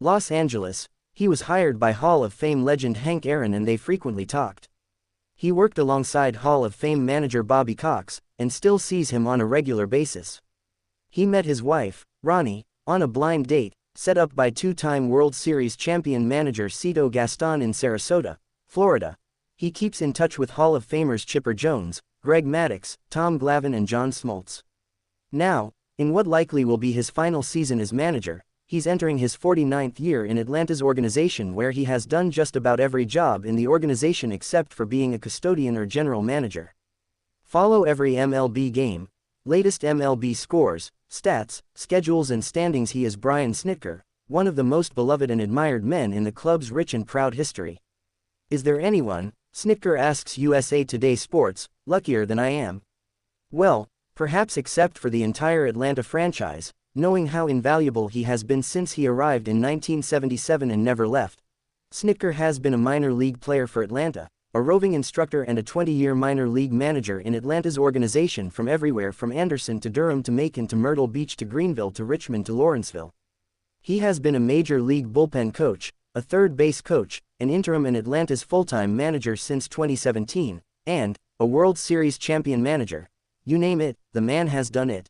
Los Angeles, he was hired by Hall of Fame legend Hank Aaron and they frequently talked. He worked alongside Hall of Fame manager Bobby Cox, and still sees him on a regular basis. He met his wife, Ronnie, on a blind date, set up by two-time World Series champion manager Cito Gaston in Sarasota, Florida. He keeps in touch with Hall of Famers Chipper Jones, Greg Maddux, Tom Glavine and John Smoltz. Now, in what likely will be his final season as manager, he's entering his 49th year in Atlanta's organization where he has done just about every job in the organization except for being a custodian or general manager. Follow every MLB game, latest MLB scores, stats, schedules and standings. He is Brian Snitker, one of the most beloved and admired men in the club's rich and proud history. Is there anyone, Snitker asks USA Today Sports, luckier than I am? Well, perhaps except for the entire Atlanta franchise, knowing how invaluable he has been since he arrived in 1977 and never left. Snitker has been a minor league player for Atlanta, a roving instructor and a 20-year minor league manager in Atlanta's organization from everywhere from Anderson to Durham to Macon to Myrtle Beach to Greenville to Richmond to Lawrenceville. He has been a major league bullpen coach, a third base coach, an interim and Atlanta's full-time manager since 2017, and a World Series champion manager. You name it, the man has done it.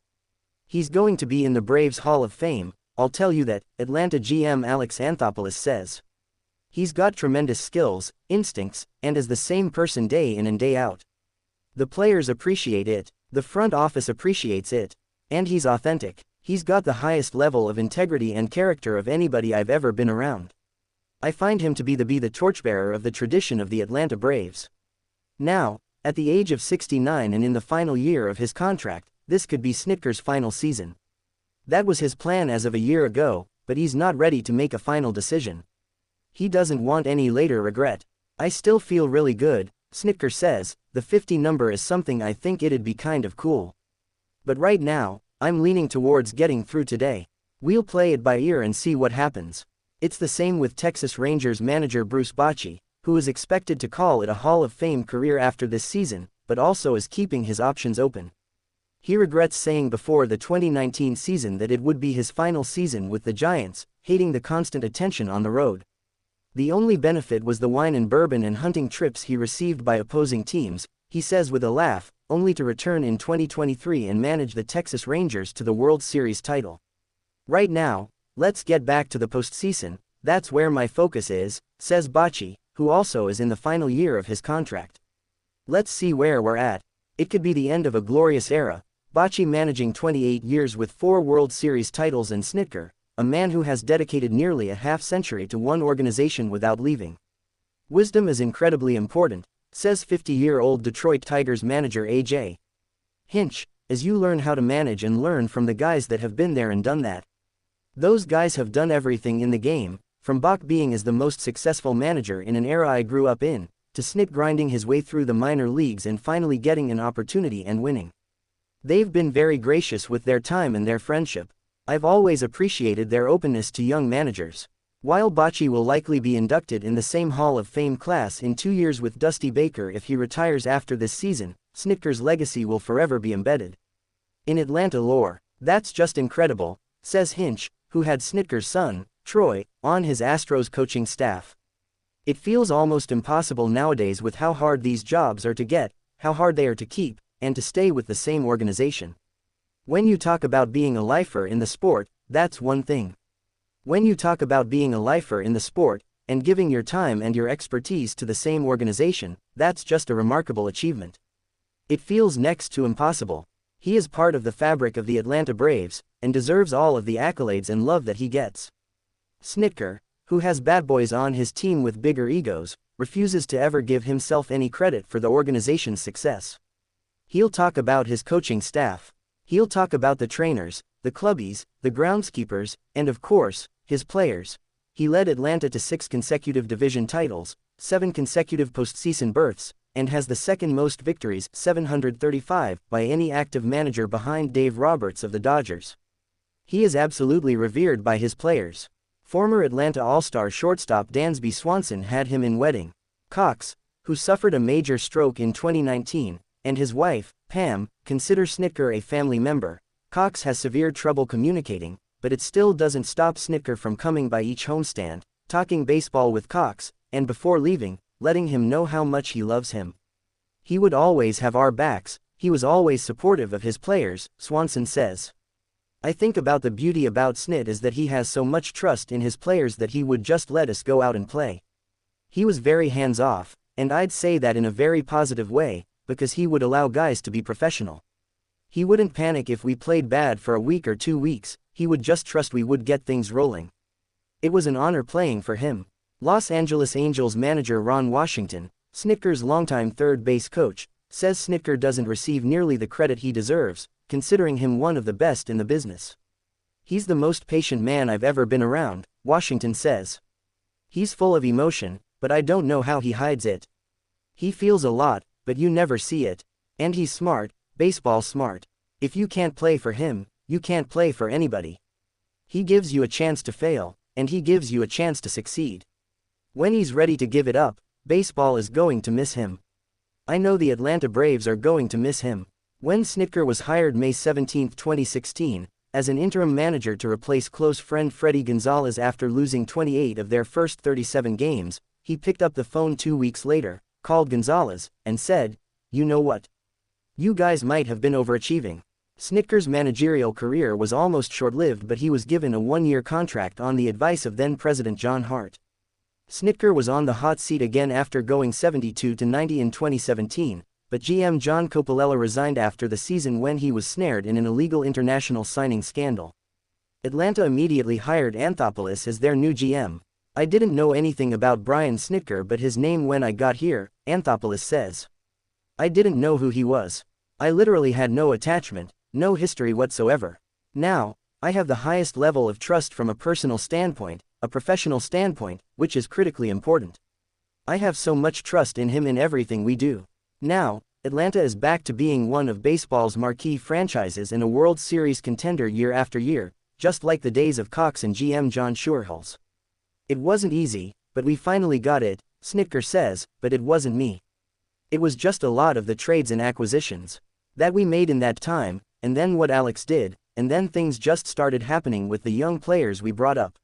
He's going to be in the Braves Hall of Fame, I'll tell you that, Atlanta GM Alex Anthopoulos says. He's got tremendous skills, instincts, and is the same person day in and day out. The players appreciate it, the front office appreciates it, and he's authentic. He's got the highest level of integrity and character of anybody I've ever been around. I find him to be the torchbearer of the tradition of the Atlanta Braves. Now, at the age of 69 and in the final year of his contract, this could be Snitker's final season. That was his plan as of a year ago, but he's not ready to make a final decision. He doesn't want any later regret. I still feel really good, Snitker says. The 50 number is something I think it'd be kind of cool. But right now, I'm leaning towards getting through today. We'll play it by ear and see what happens. It's the same with Texas Rangers manager Bruce Bochy, who is expected to call it a Hall of Fame career after this season, but also is keeping his options open. He regrets saying before the 2019 season that it would be his final season with the Giants, hating the constant attention on the road. The only benefit was the wine and bourbon and hunting trips he received by opposing teams, he says with a laugh, only to return in 2023 and manage the Texas Rangers to the World Series title. Right now, let's get back to the postseason, that's where my focus is, says Bochy, who also is in the final year of his contract. Let's see where we're at. It could be the end of a glorious era, Bochy managing 28 years with 4 World Series titles and Snitker, a man who has dedicated nearly a half-century to one organization without leaving. Wisdom is incredibly important, says 50-year-old Detroit Tigers manager A.J. Hinch, as you learn how to manage and learn from the guys that have been there and done that. Those guys have done everything in the game, from Bach being as the most successful manager in an era I grew up in, to Snit grinding his way through the minor leagues and finally getting an opportunity and winning. They've been very gracious with their time and their friendship. I've always appreciated their openness to young managers. While Bochy will likely be inducted in the same Hall of Fame class in 2 years with Dusty Baker if he retires after this season, Snitker's legacy will forever be embedded in Atlanta lore. That's just incredible, says Hinch, who had Snitker's son, Troy, on his Astros coaching staff. It feels almost impossible nowadays with how hard these jobs are to get, how hard they are to keep, and to stay with the same organization. When you talk about being a lifer in the sport, that's one thing. When you talk about being a lifer in the sport, and giving your time and your expertise to the same organization, that's just a remarkable achievement. It feels next to impossible. He is part of the fabric of the Atlanta Braves, and deserves all of the accolades and love that he gets. Snitker, who has bad boys on his team with bigger egos, refuses to ever give himself any credit for the organization's success. He'll talk about his coaching staff. He'll talk about the trainers, the clubbies, the groundskeepers, and of course, his players. He led Atlanta to 6 consecutive division titles, 7 consecutive postseason berths, and has the second most victories, 735, by any active manager behind Dave Roberts of the Dodgers. He is absolutely revered by his players. Former Atlanta All-Star shortstop Dansby Swanson had him in wedding. Cox, who suffered a major stroke in 2019, and his wife, Pam, consider Snitker a family member. Cox has severe trouble communicating, but it still doesn't stop Snitker from coming by each homestand, talking baseball with Cox, and before leaving, letting him know how much he loves him. He would always have our backs, he was always supportive of his players, Swanson says. I think about the beauty about Snit is that he has so much trust in his players that he would just let us go out and play. He was very hands-off, and I'd say that in a very positive way, because he would allow guys to be professional. He wouldn't panic if we played bad for a week or 2 weeks, he would just trust we would get things rolling. It was an honor playing for him. Los Angeles Angels manager Ron Washington, Snitker's longtime third base coach, says Snitker doesn't receive nearly the credit he deserves, considering him one of the best in the business. He's the most patient man I've ever been around, Washington says. He's full of emotion, but I don't know how he hides it. He feels a lot, but you never see it. And he's smart, baseball smart. If you can't play for him, you can't play for anybody. He gives you a chance to fail, and he gives you a chance to succeed. When he's ready to give it up, baseball is going to miss him. I know the Atlanta Braves are going to miss him. When Snitker was hired May 17, 2016, as an interim manager to replace close friend Freddie Gonzalez after losing 28 of their first 37 games, he picked up the phone 2 weeks later, called Gonzalez, and said, "You know what? You guys might have been overachieving." Snitker's managerial career was almost short-lived, but he was given a 1-year contract on the advice of then-President John Hart. Snitker was on the hot seat again after going 72-90 in 2017, but GM John Coppolella resigned after the season when he was snared in an illegal international signing scandal. Atlanta immediately hired Anthopoulos as their new GM. I didn't know anything about Brian Snitker but his name when I got here, Anthopoulos says. I didn't know who he was. I literally had no attachment, no history whatsoever. Now, I have the highest level of trust from a personal standpoint, a professional standpoint, which is critically important. I have so much trust in him in everything we do. Now, Atlanta is back to being one of baseball's marquee franchises and a World Series contender year after year, just like the days of Cox and GM John Schuerholz. It wasn't easy, but we finally got it, Snitker says, but it wasn't me. It was just a lot of the trades and acquisitions that we made in that time, and then what Alex did, and then things just started happening with the young players we brought up.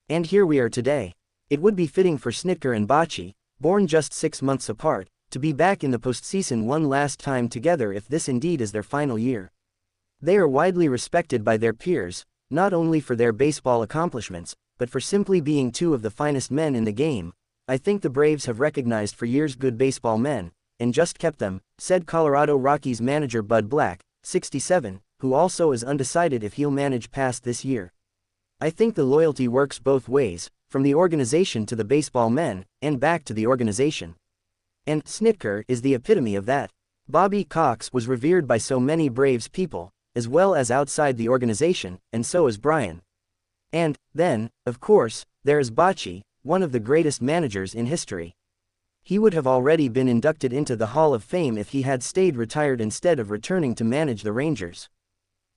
And here we are today. It would be fitting for Snitker and Bochy, born just 6 months apart, to be back in the postseason one last time together if this indeed is their final year. They are widely respected by their peers, not only for their baseball accomplishments, but for simply being two of the finest men in the game. I think the Braves have recognized for years good baseball men, and just kept them, said Colorado Rockies manager Bud Black, 67, who also is undecided if he'll manage past this year. I think the loyalty works both ways, from the organization to the baseball men, and back to the organization. And Snitker is the epitome of that. Bobby Cox was revered by so many Braves people, as well as outside the organization, and so is Brian. And, then, of course, there is Bochy, one of the greatest managers in history. He would have already been inducted into the Hall of Fame if he had stayed retired instead of returning to manage the Rangers.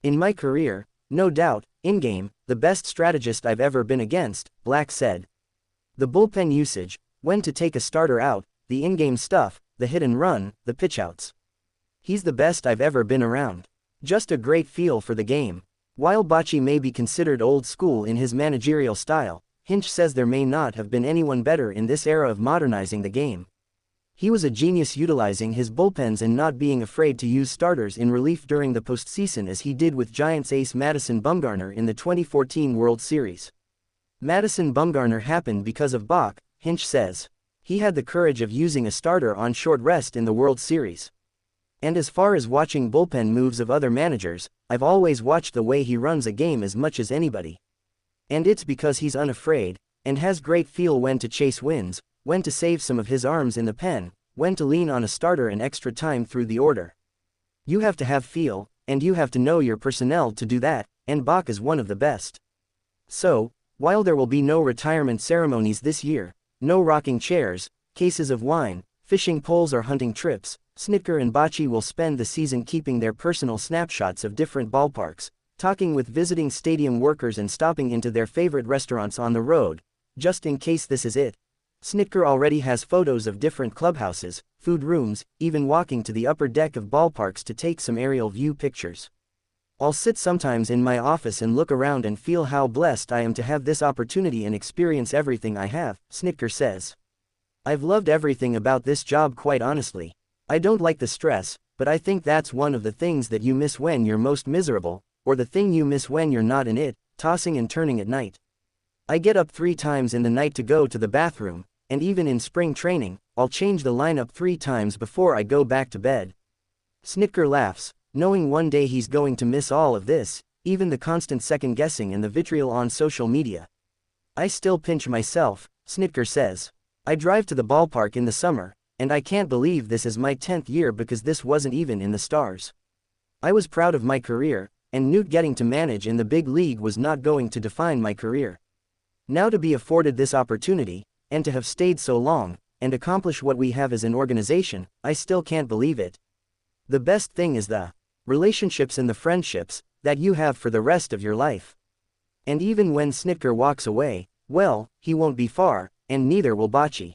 In my career, no doubt, in-game, the best strategist I've ever been against, Black said. The bullpen usage, when to take a starter out, the in-game stuff, the hit and run, the pitchouts. He's the best I've ever been around. Just a great feel for the game. While Bochy may be considered old school in his managerial style, Hinch says there may not have been anyone better in this era of modernizing the game. He was a genius utilizing his bullpens and not being afraid to use starters in relief during the postseason as he did with Giants ace Madison Bumgarner in the 2014 World Series. Madison Bumgarner happened because of Bach, Hinch says. He had the courage of using a starter on short rest in the World Series. And as far as watching bullpen moves of other managers, I've always watched the way he runs a game as much as anybody. And it's because he's unafraid, and has great feel when to chase wins, when to save some of his arms in the pen, when to lean on a starter an extra time through the order. You have to have feel, and you have to know your personnel to do that, and Bach is one of the best. So, while there will be no retirement ceremonies this year, no rocking chairs, cases of wine, fishing poles or hunting trips, Snitker and Bochy will spend the season keeping their personal snapshots of different ballparks, talking with visiting stadium workers and stopping into their favorite restaurants on the road, just in case this is it. Snitker already has photos of different clubhouses, food rooms, even walking to the upper deck of ballparks to take some aerial view pictures. I'll sit sometimes in my office and look around and feel how blessed I am to have this opportunity and experience everything I have, Snitker says. I've loved everything about this job, quite honestly. I don't like the stress, but I think that's one of the things that you miss when you're most miserable, or the thing you miss when you're not in it, tossing and turning at night. I get up 3 times in the night to go to the bathroom, and even in spring training, I'll change the lineup 3 times before I go back to bed. Snitker laughs, knowing one day he's going to miss all of this, even the constant second-guessing and the vitriol on social media. I still pinch myself, Snitker says. I drive to the ballpark in the summer, and I can't believe this is my 10th year because this wasn't even in the stars. I was proud of my career, and knew getting to manage in the big league was not going to define my career. Now to be afforded this opportunity, and to have stayed so long, and accomplish what we have as an organization, I still can't believe it. The best thing is the relationships and the friendships that you have for the rest of your life. And even when Snitker walks away, well, he won't be far, and neither will Bochy.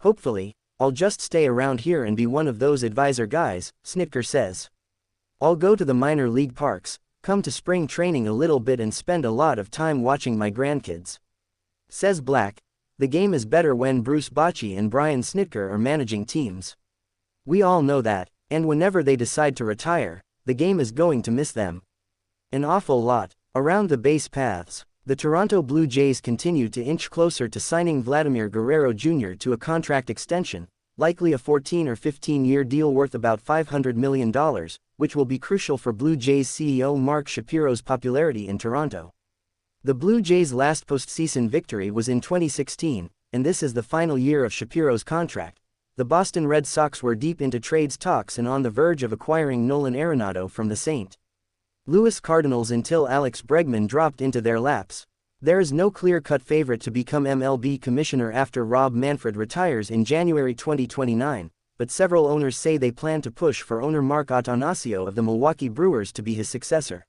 Hopefully, I'll just stay around here and be one of those advisor guys, Snitker says. I'll go to the minor league parks, come to spring training a little bit and spend a lot of time watching my grandkids. Says Black, the game is better when Bruce Bochy and Brian Snitker are managing teams. We all know that, and whenever they decide to retire, the game is going to miss them an awful lot. Around the base paths, the Toronto Blue Jays continue to inch closer to signing Vladimir Guerrero Jr. to a contract extension, likely a 14 or 15-year deal worth about $500 million, which will be crucial for Blue Jays CEO Mark Shapiro's popularity in Toronto. The Blue Jays' last postseason victory was in 2016, and this is the final year of Shapiro's contract. The Boston Red Sox were deep into trades talks and on the verge of acquiring Nolan Arenado from the St. Louis Cardinals until Alex Bregman dropped into their laps. There is no clear-cut favorite to become MLB commissioner after Rob Manfred retires in January 2029, but several owners say they plan to push for owner Mark Attanasio of the Milwaukee Brewers to be his successor.